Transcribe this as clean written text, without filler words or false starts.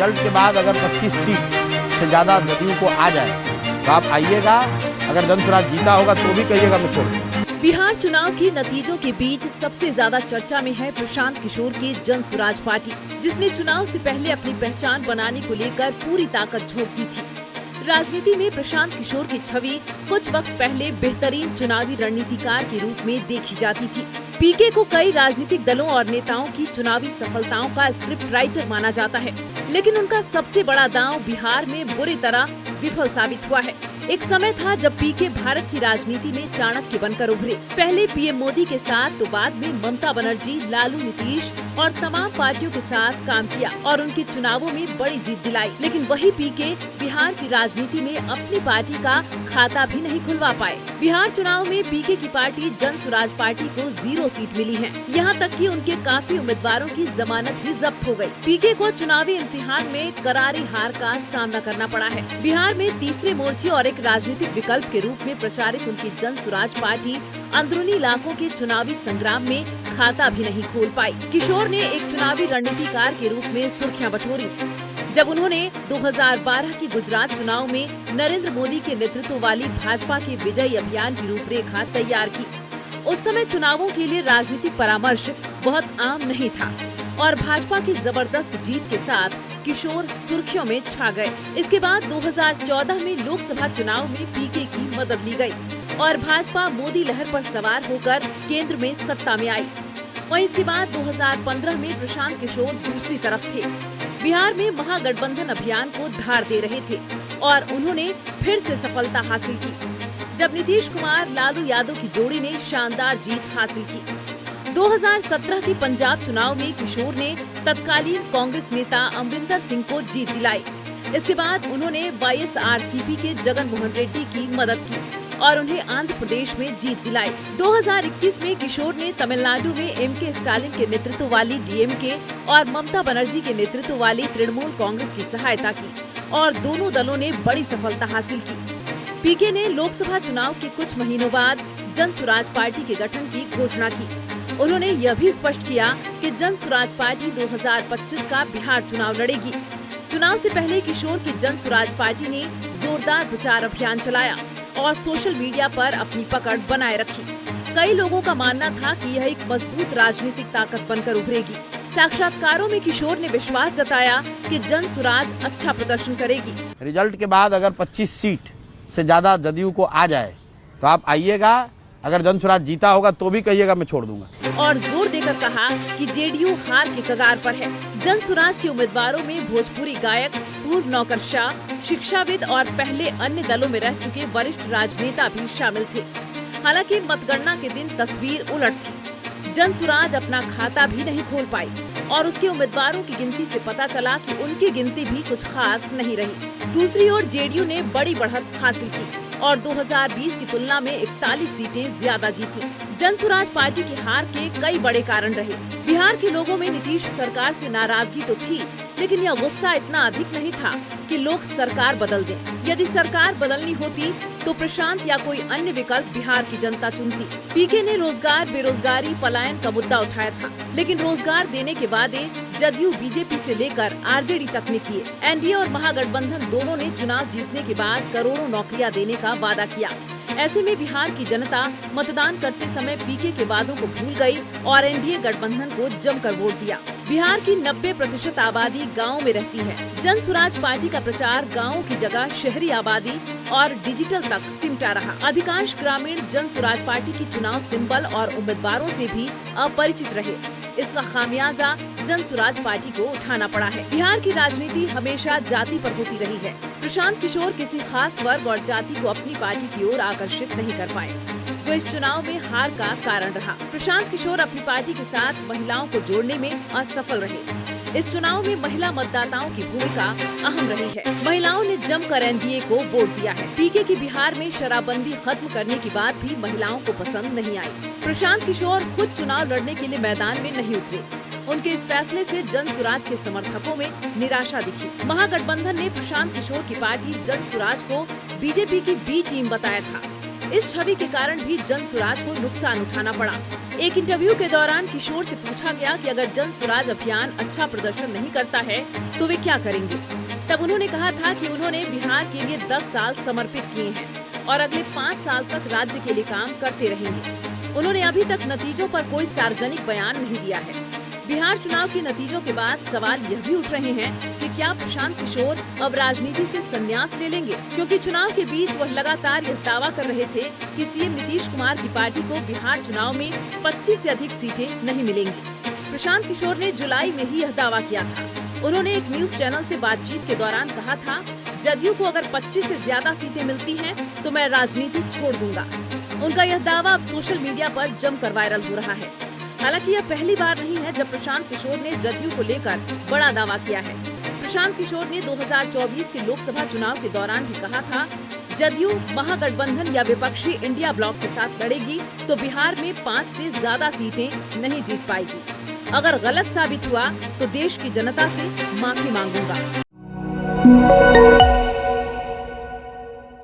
Result के बाद अगर 25 सीट से ज़्यादा जदयू को आ जाए तो आप आइएगा। अगर जन स्वराज जीता होगा तो भी कहिएगा मैं छोड़ दूंगा। बिहार चुनाव के नतीजों के बीच सबसे ज्यादा चर्चा में है प्रशांत किशोर की जन स्वराज पार्टी, जिसने चुनाव से पहले अपनी पहचान बनाने को लेकर पूरी ताकत झोंक दी थी। राजनीति में प्रशांत किशोर की छवि कुछ वक्त पहले बेहतरीन चुनावी रणनीतिकार के रूप में देखी जाती थी। पीके को कई राजनीतिक दलों और नेताओं की चुनावी सफलताओं का स्क्रिप्ट राइटर माना जाता है, लेकिन उनका सबसे बड़ा दांव बिहार में बुरी तरह विफल साबित हुआ है। एक समय था जब पीके भारत की राजनीति में चाणक्य बनकर उभरे। पहले पीएम मोदी के साथ तो बाद में ममता बनर्जी, लालू, नीतीश और तमाम पार्टियों के साथ काम किया और उनके चुनावों में बड़ी जीत दिलाई। लेकिन वही पीके बिहार की राजनीति में अपनी पार्टी का खाता भी नहीं खुलवा पाए। बिहार चुनाव में पीके की पार्टी जन स्वराज पार्टी को 0 सीट मिली है। यहाँ तक कि उनके काफी उम्मीदवारों की जमानत भी जब्त हो गई। पीके को चुनावी इम्तिहान में करारी हार का सामना करना पड़ा है। बिहार में तीसरे मोर्चे और एक राजनीतिक विकल्प के रूप में प्रचारित उनकी जन स्वराज पार्टी अंदरूनी इलाकों के चुनावी संग्राम में खाता भी नहीं खोल पाई। किशोर ने एक चुनावी रणनीतिकार के रूप में सुर्खियां बटोरी जब उन्होंने 2012 के गुजरात चुनाव में नरेंद्र मोदी के नेतृत्व वाली भाजपा के विजयी अभियान की रूपरेखा तैयार की। उस समय चुनावों के लिए राजनीतिक परामर्श बहुत आम नहीं था और भाजपा की जबरदस्त जीत के साथ किशोर सुर्खियों में छा गए। इसके बाद 2014 में लोकसभा चुनाव में पीके की मदद ली गई और भाजपा मोदी लहर पर सवार होकर केंद्र में सत्ता में आई। वहीं इसके बाद 2015 में प्रशांत किशोर दूसरी तरफ थे। बिहार में महागठबंधन अभियान को धार दे रहे थे और उन्होंने फिर से सफलता हासिल की जब नीतीश कुमार, लालू यादव की जोड़ी ने शानदार जीत हासिल की। 2017 के पंजाब चुनाव में किशोर ने तत्कालीन कांग्रेस नेता अमरिंदर सिंह को जीत दिलाई। इसके बाद उन्होंने वाईएसआरसीपी के जगन मोहन रेड्डी की मदद की और उन्हें आंध्र प्रदेश में जीत दिलाई। 2021 में किशोर ने तमिलनाडु में एमके स्टालिन के नेतृत्व वाली डीएमके और ममता बनर्जी के नेतृत्व वाली तृणमूल कांग्रेस की सहायता की और दोनों दलों ने बड़ी सफलता हासिल की। पीके ने लोकसभा चुनाव के कुछ महीनों बाद जन स्वराज पार्टी के गठन की घोषणा की। उन्होंने यह भी स्पष्ट किया कि जन स्वराज पार्टी 2025 का बिहार चुनाव लड़ेगी। चुनाव से पहले किशोर की जन स्वराज पार्टी ने जोरदार प्रचार अभियान चलाया और सोशल मीडिया पर अपनी पकड़ बनाए रखी। कई लोगों का मानना था कि यह एक मजबूत राजनीतिक ताकत बनकर उभरेगी। साक्षात्कारों में किशोर ने विश्वास जताया कि जन स्वराज अच्छा प्रदर्शन करेगी। रिजल्ट के बाद अगर 25 सीट से ज़्यादा जदयू को आ जाए तो आप आइएगा। अगर जन स्वराज जीता होगा तो भी कहिएगा मैं छोड़ दूंगा। और जोर देकर कहा कि जेडीयू हार के कगार पर है। जन स्वराज के उम्मीदवारों में भोजपुरी गायक, पूर्व नौकरशाह, शिक्षाविद और पहले अन्य दलों में रह चुके वरिष्ठ राजनेता भी शामिल थे। हालांकि मतगणना के दिन तस्वीर उलट थी। जन स्वराज अपना खाता भी नहीं खोल पाई और उसके उम्मीदवारों की गिनती से पता चला कि उनकी गिनती भी कुछ खास नहीं रही। दूसरी ओर जेडीयू ने बड़ी बढ़त हासिल की और 2020 की तुलना में 41 सीटें ज्यादा जीती। जन स्वराज पार्टी की हार के कई बड़े कारण रहे। बिहार के लोगों में नीतीश सरकार से नाराजगी तो थी, लेकिन यह गुस्सा इतना अधिक नहीं था कि लोग सरकार बदल दें। यदि सरकार बदलनी होती तो प्रशांत या कोई अन्य विकल्प बिहार की जनता चुनती। पीके ने रोजगार, बेरोजगारी, पलायन का मुद्दा उठाया था, लेकिन रोजगार देने के वादे जदयू, बीजेपी से लेकर आरजेडी तक ने किए। एनडीए और महागठबंधन दोनों ने चुनाव जीतने के बाद करोड़ों नौकरियां देने का वादा किया। ऐसे में बिहार की जनता मतदान करते समय पीके के वादों को भूल गई और एनडीए गठबंधन को जमकर वोट दिया। बिहार की 90% आबादी गाँव में रहती है। जन स्वराज पार्टी का प्रचार गाँव की जगह शहरी आबादी और डिजिटल तक सिमटा रहा। अधिकांश ग्रामीण जन स्वराज पार्टी की चुनाव सिंबल और उम्मीदवारों से भी अपरिचित रहे। इसका खामियाजा जन स्वराज पार्टी को उठाना पड़ा है। बिहार की राजनीति हमेशा जाति पर होती रही है। प्रशांत किशोर किसी खास वर्ग और जाति को अपनी पार्टी की ओर आकर्षित नहीं कर पाए, जो इस चुनाव में हार का कारण रहा। प्रशांत किशोर अपनी पार्टी के साथ महिलाओं को जोड़ने में असफल रहे। इस चुनाव में महिला मतदाताओं की भूमिका अहम रही है। महिलाओं ने जमकर एनडीए को वोट दिया है। पीके की बिहार में शराबबंदी खत्म करने की बात भी महिलाओं को पसंद नहीं आई। प्रशांत किशोर खुद चुनाव लड़ने के लिए मैदान में नहीं उतरे। उनके इस फैसले से जन स्वराज के समर्थकों में निराशा दिखी। महागठबंधन ने प्रशांत किशोर की पार्टी जन स्वराज को बीजेपी की बी टीम बताया था। इस छवि के कारण भी जनसुराज को नुकसान उठाना पड़ा। एक इंटरव्यू के दौरान किशोर से पूछा गया कि अगर जनसुराज अभियान अच्छा प्रदर्शन नहीं करता है तो वे क्या करेंगे। तब उन्होंने कहा था कि उन्होंने बिहार के लिए 10 साल समर्पित किए हैं और अगले 5 साल तक राज्य के लिए काम करते रहेंगे। उन्होंने अभी तक नतीजों पर कोई सार्वजनिक बयान नहीं दिया है। बिहार चुनाव के नतीजों के बाद सवाल यह भी उठ रहे हैं कि क्या प्रशांत किशोर अब राजनीति से संन्यास ले लेंगे, क्योंकि चुनाव के बीच वह लगातार यह दावा कर रहे थे कि सीएम नीतीश कुमार की पार्टी को बिहार चुनाव में 25 से अधिक सीटें नहीं मिलेंगी। प्रशांत किशोर ने जुलाई में ही यह दावा किया था। उन्होंने एक न्यूज चैनल से बातचीत के दौरान कहा था, जदयू को अगर 25 से ज्यादा सीटें मिलती हैं तो मैं राजनीति छोड़ दूंगा। उनका यह दावा अब सोशल मीडिया पर जमकर वायरल हो रहा है। हालांकि यह पहली बार नहीं है जब प्रशांत किशोर ने जदयू को लेकर बड़ा दावा किया है। प्रशांत किशोर ने 2024 के लोकसभा चुनाव के दौरान भी कहा था, जदयू महागठबंधन या विपक्षी इंडिया ब्लॉक के साथ लड़ेगी तो बिहार में 5 से ज्यादा सीटें नहीं जीत पाएगी। अगर गलत साबित हुआ तो देश की जनता से माफी मांगूंगा।